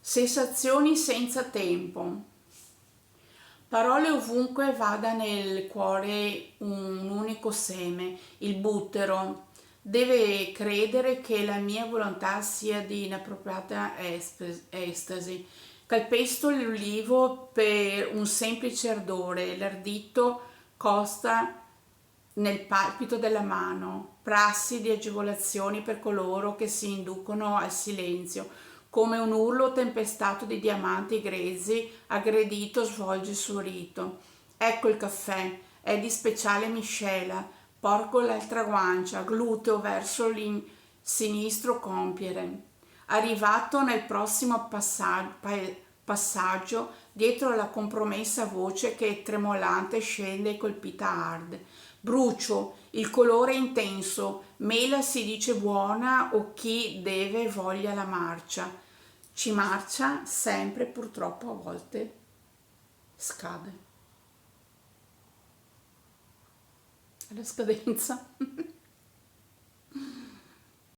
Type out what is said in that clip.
Sensazioni senza tempo. Parole ovunque vada nel cuore un unico seme, il buttero. Deve credere che la mia volontà sia di inappropriata estasi. Calpesto l'ulivo per un semplice ardore, l'ardito costa nel palpito della mano, prassi di agevolazioni per coloro che si inducono al silenzio, come un urlo tempestato di diamanti grezzi aggredito svolge il suo rito. Ecco il caffè, è di speciale miscela, porgo l'altra guancia, gluteo verso sinistro compiere. Arrivato nel prossimo passaggio, dietro la compromessa voce che tremolante scende e colpita arde. Brucio, il colore intenso, mela si dice buona o chi deve voglia la marcia. Ci marcia sempre, purtroppo a volte scade. Alla scadenza.